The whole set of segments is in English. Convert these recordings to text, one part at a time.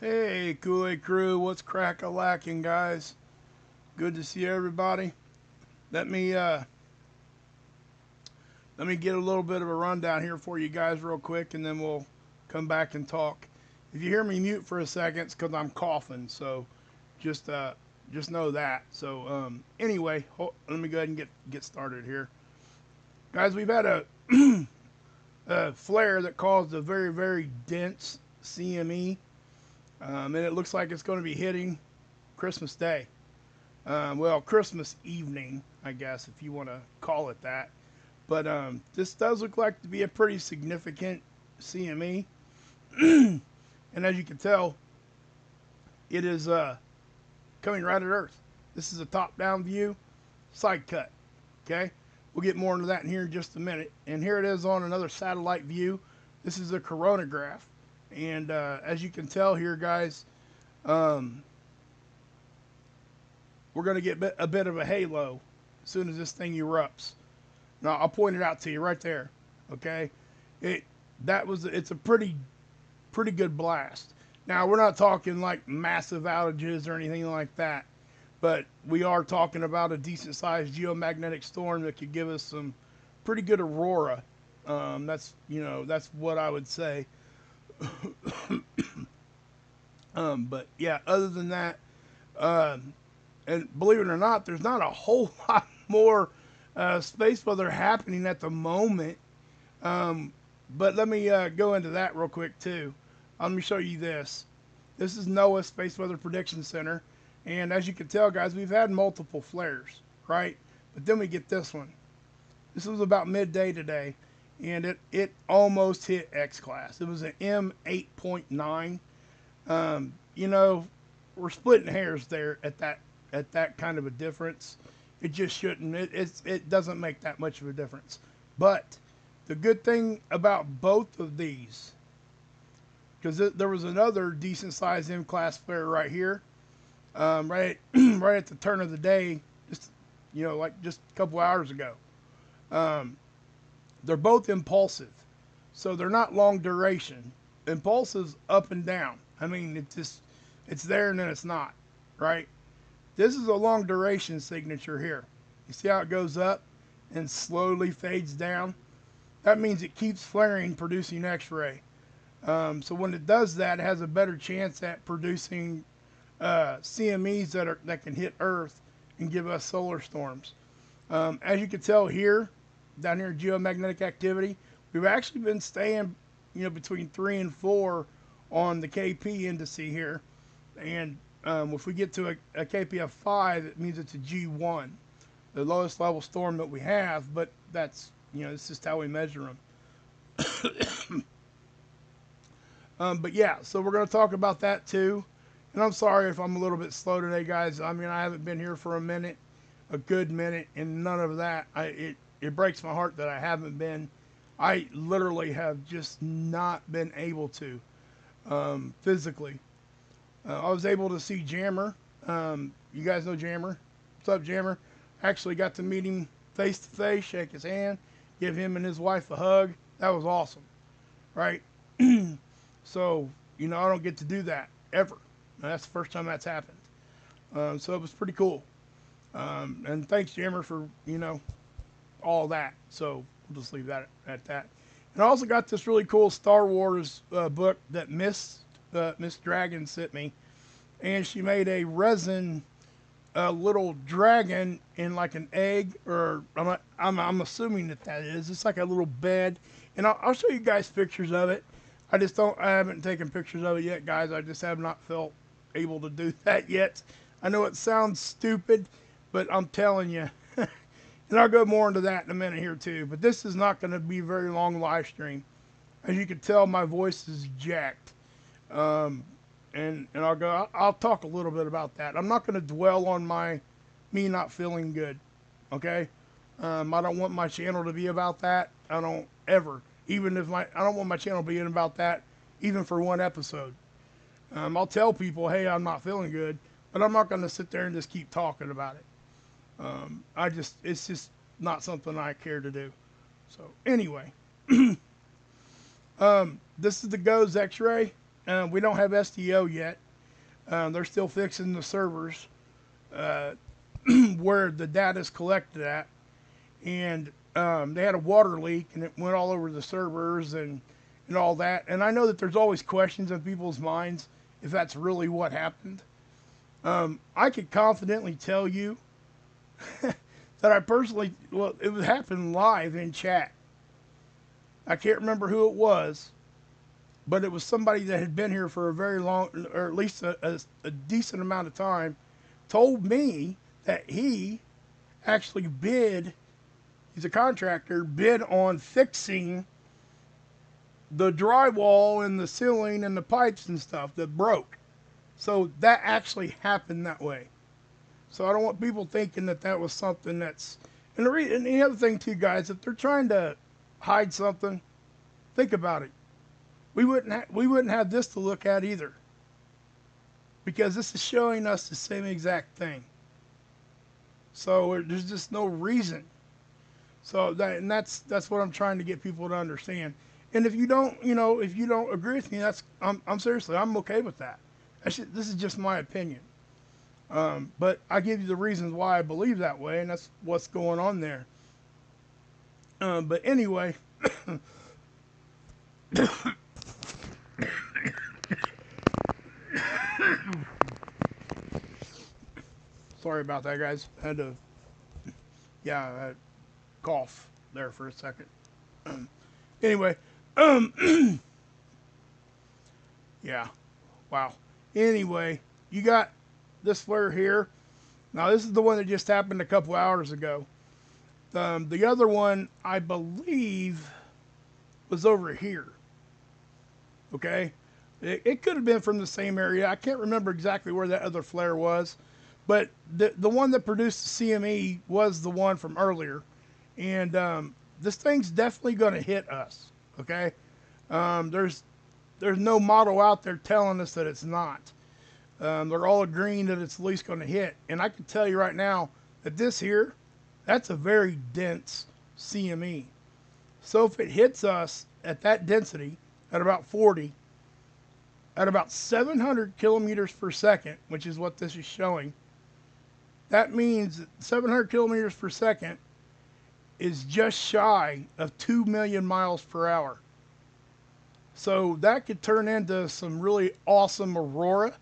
Hey, Kool-aid Krew, what's crack-a-lacking, guys? Good to see everybody. Let me uh, let me get a little bit of a rundown here for you guys, real quick, and then we'll come back and talk. If you hear me mute for a second, it's because I'm coughing, so just uh, just know that. Anyway, let me go ahead and get started here, guys. We've had a flare that caused a very dense CME, and it looks like it's going to be hitting Christmas Day. Well, Christmas evening, I guess, if you want to call it that. But this does look like to be a pretty significant CME. And as you can tell, it is coming right at Earth. This is a top-down view, side cut. Okay? We'll get more into that in here in just a minute. And here it is on another satellite view. This is a coronagraph. And as you can tell here, guys, um, we're going to get a bit of a halo as soon as this thing erupts. Now I'll point it out to you right there. Okay, it it's a pretty good blast. Now we're not talking like massive outages or anything like that, but we are talking about a decent sized geomagnetic storm that could give us some pretty good aurora. That's what I would say. But yeah, other than that, um, and believe it or not, there's not a whole lot more space weather happening at the moment. Um, but let me go into that real quick too. Let me show you this. This is NOAA Space Weather Prediction Center, and as you can tell, guys, we've had multiple flares, right? But then we get this one. This was about midday today, and it almost hit X class. It was an M8.9. You know, we're splitting hairs there at that kind of a difference. It just shouldn't. It doesn't make that much of a difference. But the good thing about both of these, because there was another decent sized M class flare right here, right at the turn of the day, just like just a couple hours ago. Um, they're both impulsive, so they're not long duration. Impulses up and down. I mean, it's there and then it's not, right? This is a long duration signature here. You see how it goes up and slowly fades down? That means it keeps flaring, producing X-ray. So when it does that, it has a better chance at producing CMEs that can hit Earth and give us solar storms. As you can tell here, down here, geomagnetic activity, we've actually been staying, between 3 and 4 on the KP indice here, and if we get to a KP of 5, it means it's a G1, the lowest level storm that we have. But that's it's just how we measure them. But yeah, so we're going to talk about that too. And I'm sorry if I'm a little bit slow today, guys. I mean, I haven't been here for a good minute, and none of that. It breaks my heart that I haven't been. I literally have just not been able to physically. I was able to see Jammer. You guys know Jammer. What's up, Jammer? Actually got to meet him face to face, shake his hand, give him and his wife a hug. That was awesome, right? So, I don't get to do that ever. That's the first time that's happened. So it was pretty cool. And thanks, Jammer, for, all that. So we'll just leave that at that. And I also got this really cool Star Wars book that Miss Dragon sent me. And she made a resin little dragon in like an egg, or I'm assuming that is. It's like a little bed. And I'll show you guys pictures of it. I haven't taken pictures of it yet, guys. I just have not felt able to do that yet. I know it sounds stupid, but I'm telling you. And I'll go more into that in a minute here too. But this is not going to be a very long live stream. As you can tell, my voice is jacked. And I'll talk a little bit about that. I'm not going to dwell on me not feeling good. Okay. I don't want my channel to be about that. I don't ever. I don't want my channel being about that, even for one episode. I'll tell people, hey, I'm not feeling good, but I'm not going to sit there and just keep talking about it. It's just not something I care to do. So anyway, this is the GOES X-ray. We don't have SDO yet. They're still fixing the servers where the data is collected at, and they had a water leak and it went all over the servers and all that. And I know that there's always questions in people's minds if that's really what happened. I could confidently tell you that I personally, well, it was happening live in chat. I can't remember who it was, but it was somebody that had been here for a very long, or at least a decent amount of time, told me that he actually bid, he's a contractor, bid on fixing the drywall and the ceiling and the pipes and stuff that broke. So that actually happened that way. So I don't want people thinking that that was something that's, and the other thing too, guys, if they're trying to hide something, think about it. We wouldn't have this to look at either, because this is showing us the same exact thing. So there's just no reason. So that's what I'm trying to get people to understand. And if you don't, if you don't agree with me, I'm seriously, I'm okay with that. This is just my opinion. But I give you the reasons why I believe that way, and that's what's going on there. But anyway, sorry about that, guys. I had to, I cough there for a second. Anyway, yeah, wow. Anyway, you got this flare here. Now this is the one that just happened a couple hours ago. The other one, I believe, was over here. Okay, it could have been from the same area. I can't remember exactly where that other flare was, but the one that produced the CME was the one from earlier, and this thing's definitely going to hit us. Okay, there's no model out there telling us that it's not. They're all agreeing that it's at least going to hit, and I can tell you right now that this here, that's a very dense CME. So if it hits us at that density, at about 40, at about 700 kilometers per second, which is what this is showing, that means that 700 kilometers per second is just shy of 2 million miles per hour. So that could turn into some really awesome aurora,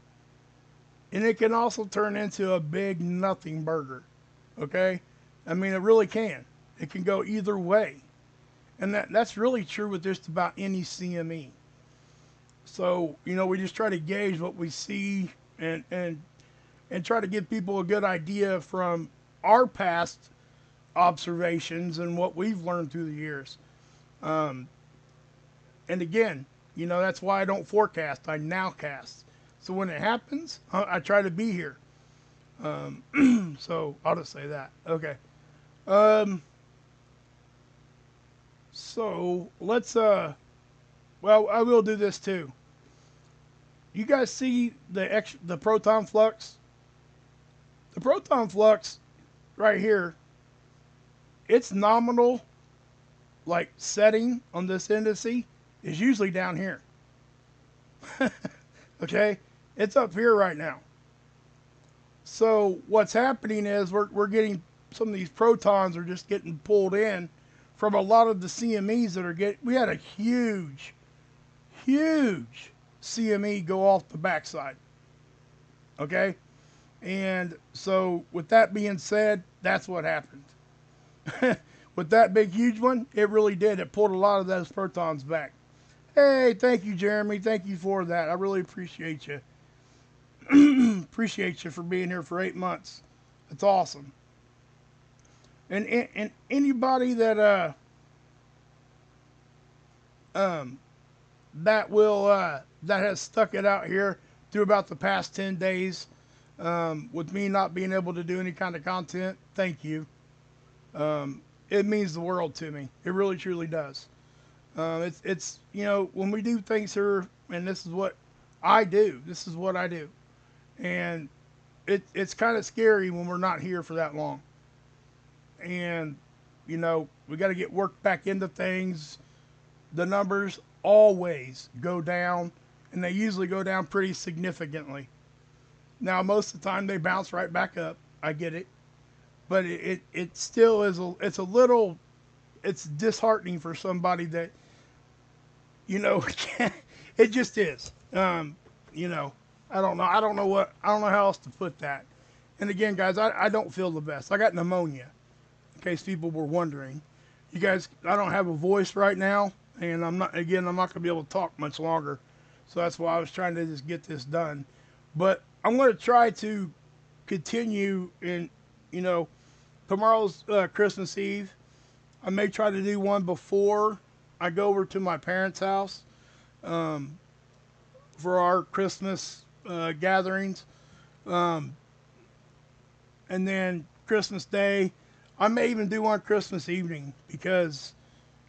and it can also turn into a big nothing burger. Okay? I mean, it really can. It can go either way. And that's really true with just about any CME. So, we just try to gauge what we see and try to give people a good idea from our past observations and what we've learned through the years. And again, that's why I don't forecast. I nowcast. So when it happens, I try to be here. So I'll just say that. Okay. So let's, well, I will do this too. You guys see the Proton Flux? The Proton Flux right here, its nominal like setting on this indice is usually down here. Okay? It's up here right now. So what's happening is we're getting some of these protons are just getting pulled in from a lot of the CMEs that are we had a huge CME go off the backside. Okay? And so with that being said, that's what happened. With that big huge one, it really did. It pulled a lot of those protons back. Hey, thank you, Jeremy. Thank you for that. I really appreciate you. Appreciate you for being here for 8 months. It's awesome. And anybody that that has stuck it out here through about the past 10 days with me not being able to do any kind of content, thank you. It means the world to me. It really truly does. It's when we do things here, and this is what I do. This is what I do. And it's kind of scary when we're not here for that long. And, we got to get work back into things. The numbers always go down and they usually go down pretty significantly. Now, most of the time they bounce right back up. I get it, but it still is it's a little, it's disheartening for somebody that, you know, it just is. You know, I don't know how else to put that. And again, guys, I don't feel the best. I got pneumonia, in case people were wondering. You guys, I don't have a voice right now, and I'm not going to be able to talk much longer. So that's why I was trying to just get this done. But I'm going to try to continue in, you know, tomorrow's Christmas Eve. I may try to do one before I go over to my parents' house for our Christmas gatherings. And then Christmas Day, I may even do one Christmas evening because,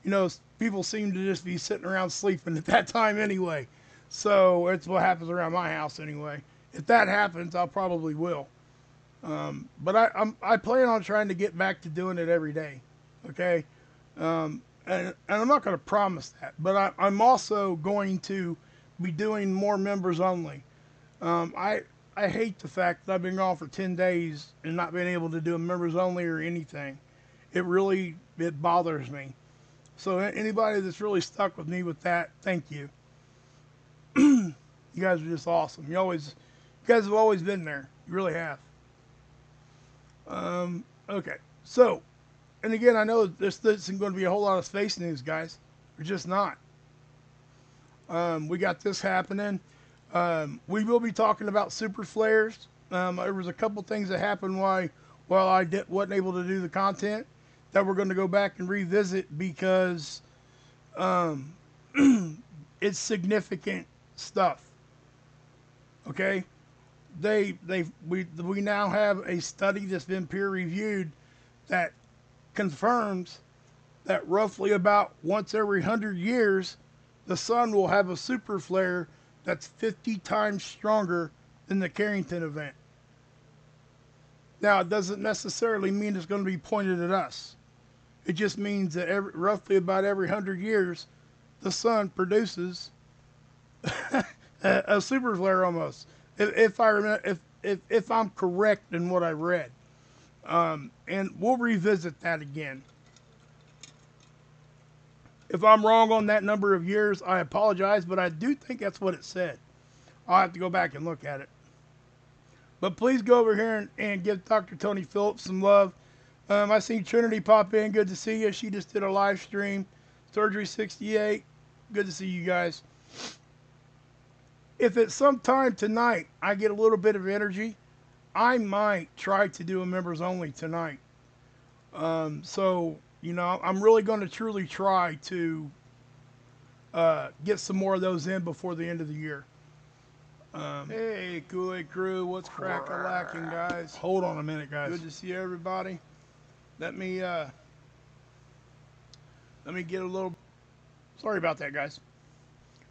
you know, people seem to just be sitting around sleeping at that time anyway. So it's what happens around my house anyway. If that happens, I'll probably will. But I plan on trying to get back to doing it every day. Okay. And I'm not going to promise that, but I'm also going to be doing more members only. I hate the fact that I've been gone for 10 days and not been able to do a members only or anything. It bothers me. So anybody that's really stuck with me with that, thank you. You guys are just awesome. You guys have always been there. You really have. Okay. So, and again, I know this isn't going to be a whole lot of space news, guys. We're just not. We got this happening. We will be talking about super flares. There was a couple things that happened while I wasn't able to do the content that we're going to go back and revisit because it's significant stuff. Okay, we now have a study that's been peer reviewed that confirms that roughly about once every 100 years, the sun will have a super flare that's 50 times stronger than the Carrington event. Now, it doesn't necessarily mean it's going to be pointed at us. It just means that roughly about every 100 years, the sun produces a super flare almost. If I remember, if I'm correct in what I read, and we'll revisit that again. If I'm wrong on that number of years, I apologize, but I do think that's what it said. I'll have to go back and look at it. But please go over here and give Dr. Tony Phillips some love. I seen Trinity pop in. Good to see you. She just did a live stream. Surgery 68. Good to see you guys. If at some time tonight I get a little bit of energy, I might try to do a members only tonight. So, you know, I'm really going to truly try to get some more of those in before the end of the year. Hey, Kool-aid Krew, what's crack-a-lacking, guys? Hold on a minute, guys. Good to see everybody. Let me get a little... Sorry about that, guys.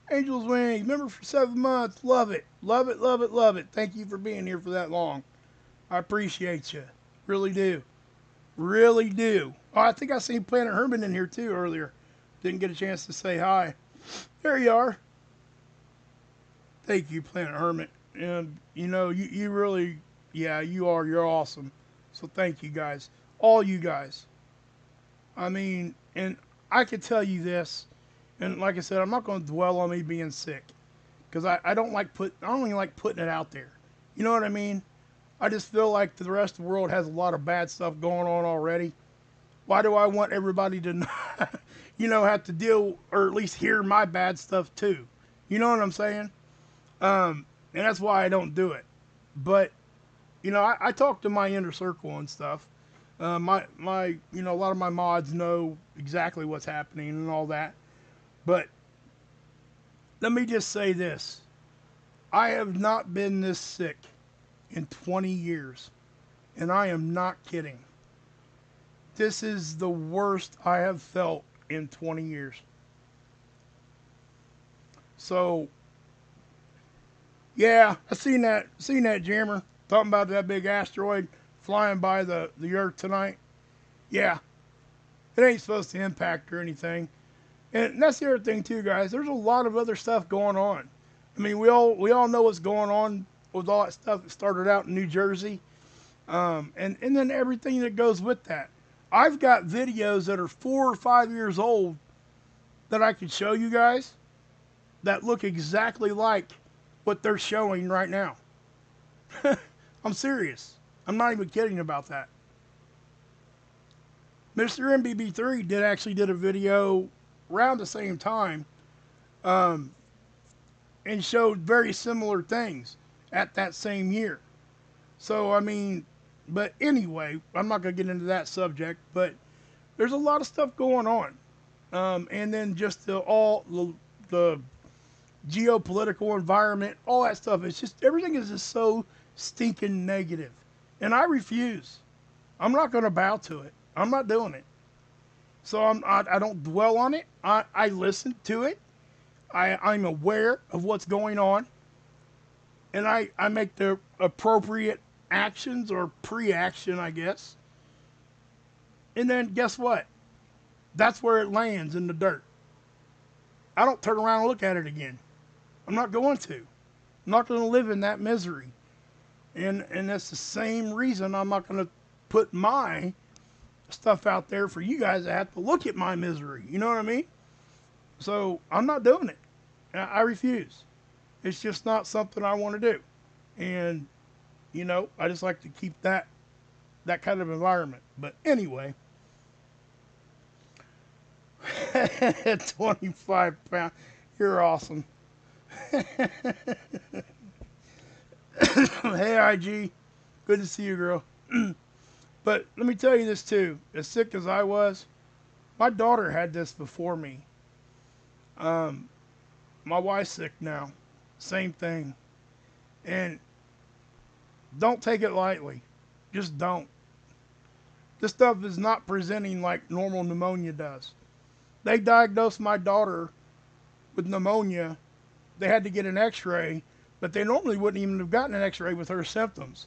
Angel's Wings, member for 7 months. Love it. Love it, love it, love it. Thank you for being here for that long. I appreciate you. Really do. Really do. Oh, I think I seen Planet Herman in here too earlier. Didn't get a chance to say hi. There you are. Thank you, Planet Hermit. And, you know, you really, yeah, you are. You're awesome. So thank you, guys. All you guys. I mean, and I could tell you this, and like I said, I'm not going to dwell on me being sick. Because I don't even like putting it out there. You know what I mean? I just feel like the rest of the world has a lot of bad stuff going on already. Why do I want everybody to, you know, have to deal, or at least hear my bad stuff too? You know what I'm saying? And that's why I don't do it. But, you know, I talk to my inner circle and stuff. My, you know, a lot of my mods know exactly what's happening and all that. But let me just say this. I have not been this sick in 20 years. And I am not kidding. This is the worst I have felt in 20 years. So, yeah, I seen that jammer talking about that big asteroid flying by the Earth tonight. Yeah, it ain't supposed to impact or anything. And that's the other thing too, guys. There's a lot of other stuff going on. I mean, we all know what's going on with all that stuff that started out in New Jersey, and then everything that goes with that. I've got videos that are 4 or 5 years old that I could show you guys that look exactly like what they're showing right now. I'm serious. I'm not even kidding about that. Mr. MBB3 did a video around the same time, and showed very similar things at that same year. So I mean, but anyway, I'm not gonna get into that subject. But there's a lot of stuff going on, and then just the geopolitical environment, all that stuff. It's just everything is just so stinking negative, and I refuse. I'm not gonna bow to it. I'm not doing it. So I don't dwell on it. I listen to it. I'm aware of what's going on, and I make the appropriate actions or pre-action, I guess. And then guess what? That's where it lands in the dirt. I don't turn around and look at it again. I'm not going to. I'm not going to live in that misery. And that's the same reason I'm not going to put my stuff out there for you guys to have to look at my misery. You know what I mean? So I'm not doing it. I refuse. It's just not something I want to do. And, I just like to keep that kind of environment. But anyway, 25 pounds. You're awesome. Hey, IG. Good to see you, girl. But let me tell you this, too. As sick as I was, my daughter had this before me. My wife's sick now. Same thing. And don't take it lightly. Just don't. This stuff is not presenting like normal pneumonia does. They diagnosed my daughter with pneumonia. They had to get an x-ray, but they normally wouldn't even have gotten an x-ray with her symptoms.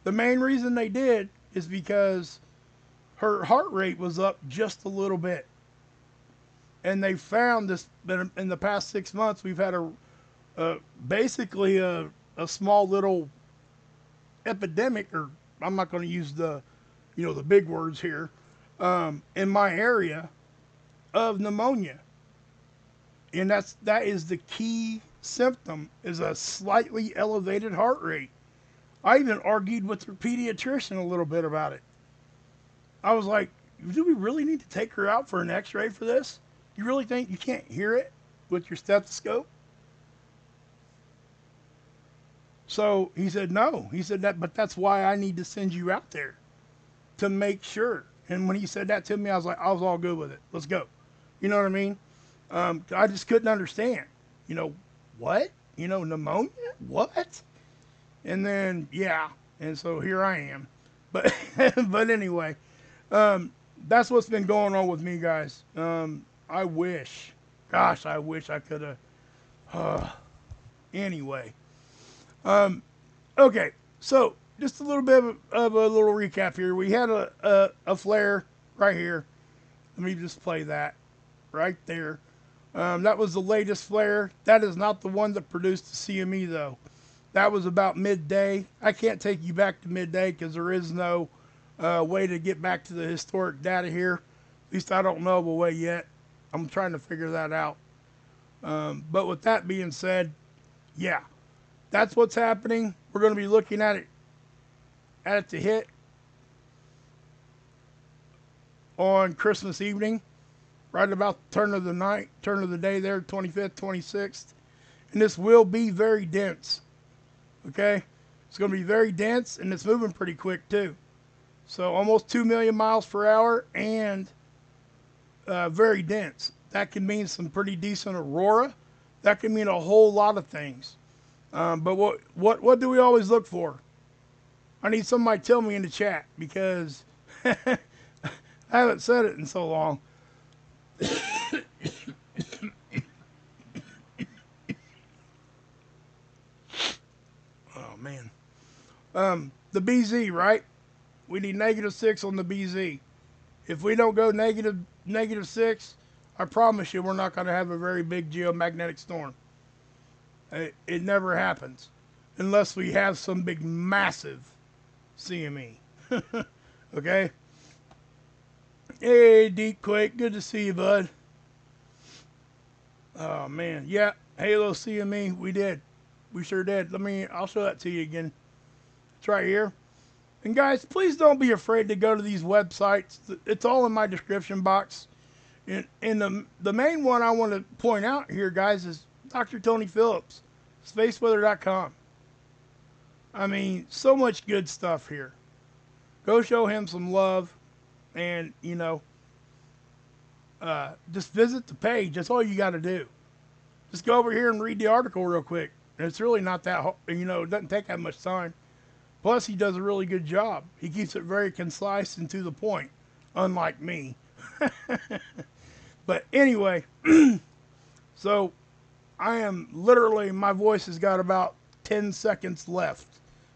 The main reason they did is because her heart rate was up just a little bit. And they found this in the past 6 months. We've had basically a small little epidemic, or I'm not going to use the big words here, in my area of pneumonia. And that is the key symptom, is a slightly elevated heart rate. I even argued with the pediatrician a little bit about it. I was like, do we really need to take her out for an x-ray for this? You really think you can't hear it with your stethoscope? So he said, no. He said that, but that's why I need to send you out there to make sure. And when he said that to me, I was all good with it. Let's go. You know what I mean? I just couldn't understand. What? Pneumonia? What? And then, yeah. And so here I am. But, but anyway, that's what's been going on with me, guys. I wish I could have. Anyway. Okay, so just a little bit of a little recap here. We had a flare right here. Let me just play that right there. That was the latest flare. That is not the one that produced the CME, though. That was about midday. I can't take you back to midday because there is no way to get back to the historic data here. At least I don't know of a way yet. I'm trying to figure that out. But with that being said, yeah, that's what's happening. We're going to be looking at it to hit on Christmas evening, right about the turn of the day there, 25th, 26th. And this will be very dense. Okay? It's going to be very dense, and it's moving pretty quick too. So almost 2 million miles per hour and very dense. That can mean some pretty decent aurora. That can mean a whole lot of things. But what do we always look for? I need somebody to tell me in the chat, because I haven't said it in so long. Oh man. The BZ, right? We need -6 on the BZ. If we don't go -6, I promise you we're not going to have a very big geomagnetic storm. It never happens unless we have some big massive CME. Okay? Hey, Deep Quake, good to see you, bud. Oh man, yeah, Halo CME, we did. We sure did. I'll show that to you again. It's right here. And guys, please don't be afraid to go to these websites. It's all in my description box. And the main one I want to point out here, guys, is Dr. Tony Phillips, spaceweather.com. I mean, so much good stuff here. Go show him some love, and just visit the page. That's all you got to do. Just go over here and read the article real quick. And it's really not that, it doesn't take that much time. Plus, he does a really good job. He keeps it very concise and to the point, unlike me. But anyway, so I am literally, my voice has got about 10 seconds left.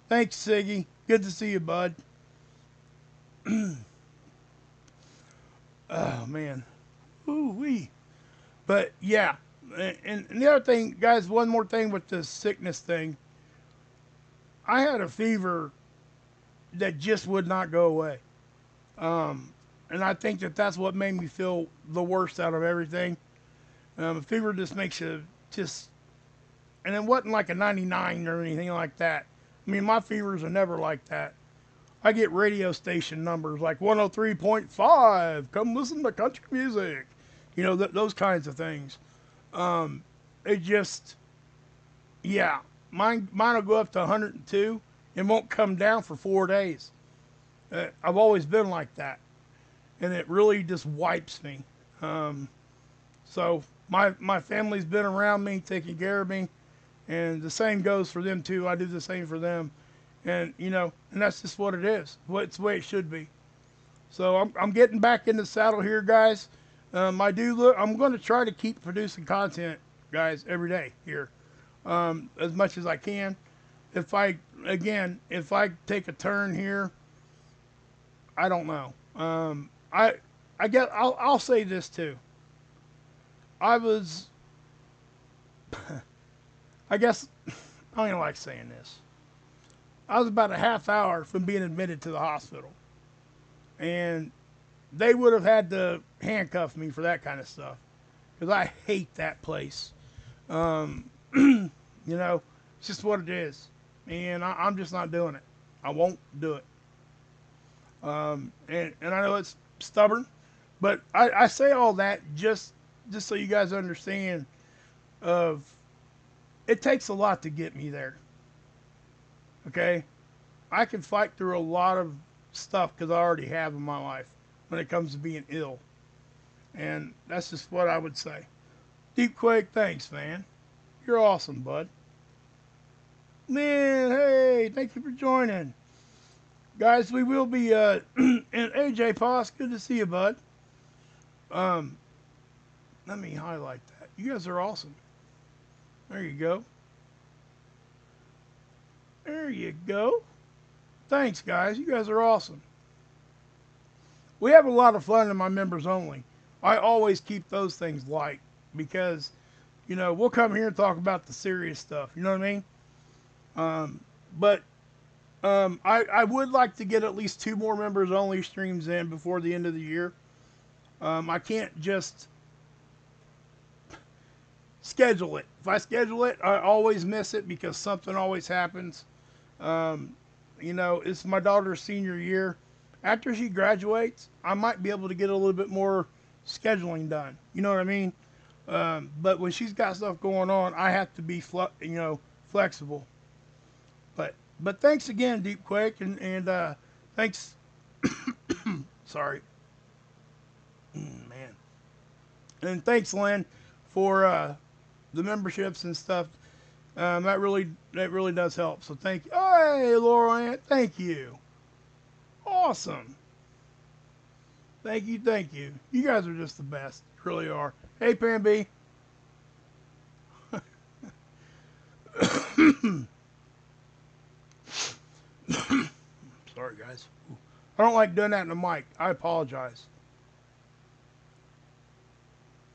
Thanks, Siggy. Good to see you, bud. Oh, man. Ooh-wee. But, yeah. And the other thing, guys, one more thing with this sickness thing. I had a fever that just would not go away. And I think that's what made me feel the worst out of everything. A fever just makes you just, and it wasn't like a 99 or anything like that. I mean, my fevers are never like that. I get radio station numbers like 103.5, come listen to country music. Those kinds of things. It just, yeah, mine will go up to 102 and won't come down for 4 days. I've always been like that. And it really just wipes me. So my family's been around me, taking care of me, and the same goes for them too. I do the same for them, and and that's just what it is. It's the way it should be. So I'm getting back in the saddle here, guys. I'm going to try to keep producing content, guys, every day here, as much as I can. If I take a turn here, I don't know. I guess I'll say this too. I guess I don't even like saying this. I was about a half hour from being admitted to the hospital, and they would have had to handcuff me for that kind of stuff because I hate that place. It's just what it is, and I'm just not doing it. I won't do it. And I know it's stubborn, but I say all that just so you guys understand it takes a lot to get me there. Okay? I can fight through a lot of stuff because I already have in my life when it comes to being ill. And that's just what I would say. Deep Quake, thanks, man. You're awesome, bud. Man, hey, thank you for joining. Guys, we will be, and AJ Poss, good to see you, bud. Let me highlight that. You guys are awesome. There you go. There you go. Thanks, guys. You guys are awesome. We have a lot of fun in my members only. I always keep those things light because, we'll come here and talk about the serious stuff. You know what I mean? But I would like to get at least 2 more members only streams in before the end of the year. I can't just schedule it. If I schedule it, I always miss it because something always happens. It's my daughter's senior year. After she graduates, I might be able to get a little bit more scheduling done. You know what I mean? But when she's got stuff going on, I have to be flexible. But thanks again, Deep Quake, and thanks. Sorry, man. And thanks, Lynn, for the memberships and stuff. That really does help. So thank you. Hey, Laurel Ann, thank you. Awesome. Thank you. You guys are just the best. You really are. Hey, Pam B. Sorry, guys. I don't like doing that in the mic. I apologize.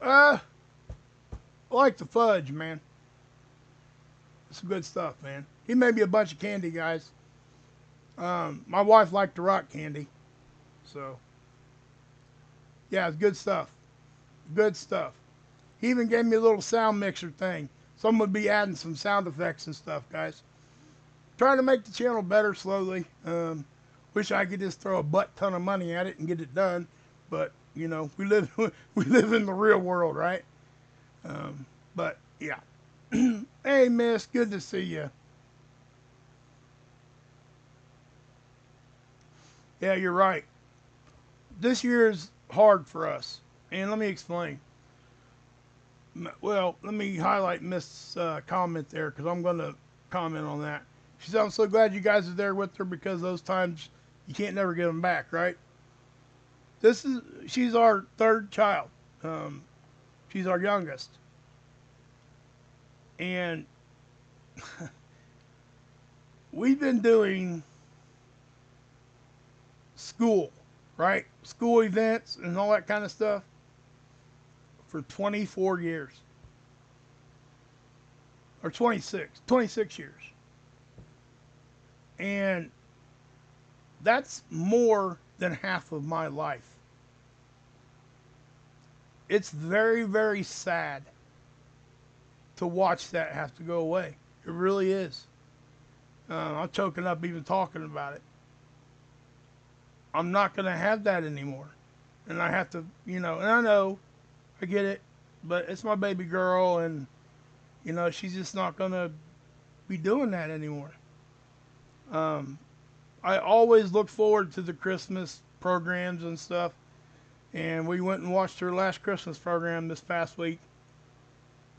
I like the fudge, man. It's good stuff, man. He made me a bunch of candy, guys. My wife liked to rock candy, so yeah, it's good stuff. Good stuff. He even gave me a little sound mixer thing. Someone would be adding some sound effects and stuff, guys. Trying to make the channel better slowly. Wish I could just throw a butt ton of money at it and get it done, but you know, we live we live in the real world, right? But yeah. Hey, Miss, good to see you. Yeah, you're right. This year is hard for us, and let me explain. Well, let me highlight Miss comment there because I'm going to comment on that. She said, "I'm so glad you guys are there with her because those times you can't never get them back, right?" She's our third child. Um, she's our youngest, and we've been doing school, right? School events and all that kind of stuff for 24 years or 26 years. And that's more than half of my life. It's very, very sad to watch that have to go away. It really is. I'm choking up even talking about it. I'm not going to have that anymore. And I have to, you know, and I know, I get it, but it's my baby girl, and, you know, she's just not going to be doing that anymore. Um, I always look forward to the Christmas programs and stuff. And we went and watched her last Christmas program this past week.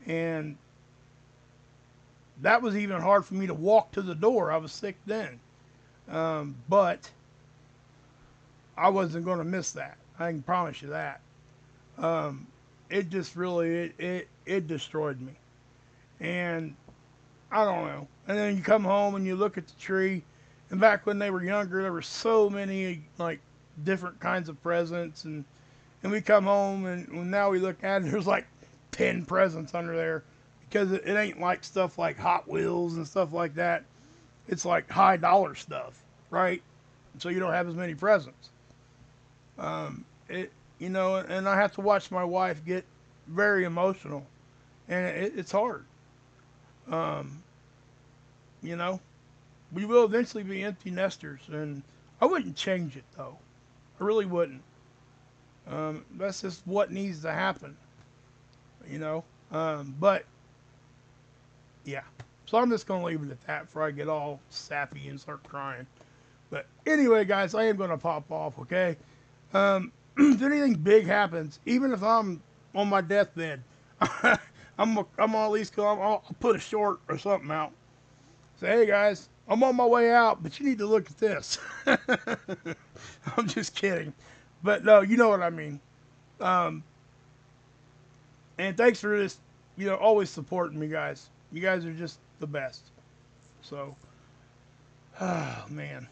And that was even hard for me to walk to the door. I was sick then. But I wasn't going to miss that. I can promise you that. Um, it just really, it destroyed me. And I don't know. And then you come home and you look at the tree. And back when they were younger, there were so many, like, different kinds of presents. And we come home and now we look at it, there's like 10 presents under there. Because it ain't like stuff like Hot Wheels and stuff like that. It's like high dollar stuff, right? So you don't have as many presents. You know, and I have to watch my wife get very emotional, and it's hard. Um, you know, we will eventually be empty nesters, and I wouldn't change it though. I really wouldn't. That's just what needs to happen, you know. But yeah, so I'm just gonna leave it at that before I get all sappy and start crying. But anyway, guys, I am gonna pop off. Okay. If anything big happens, even if I'm on my deathbed, I'm at least I'll put a short or something out. Say, hey guys, I'm on my way out, but you need to look at this. I'm just kidding, but no, you know what I mean. Um, and thanks for this, you know, always supporting me, guys. You guys are just the best. So, oh man.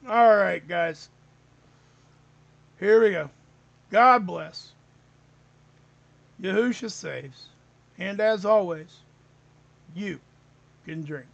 All right, guys. Here we go. God bless. Yahusha saves. And as always, you can drink.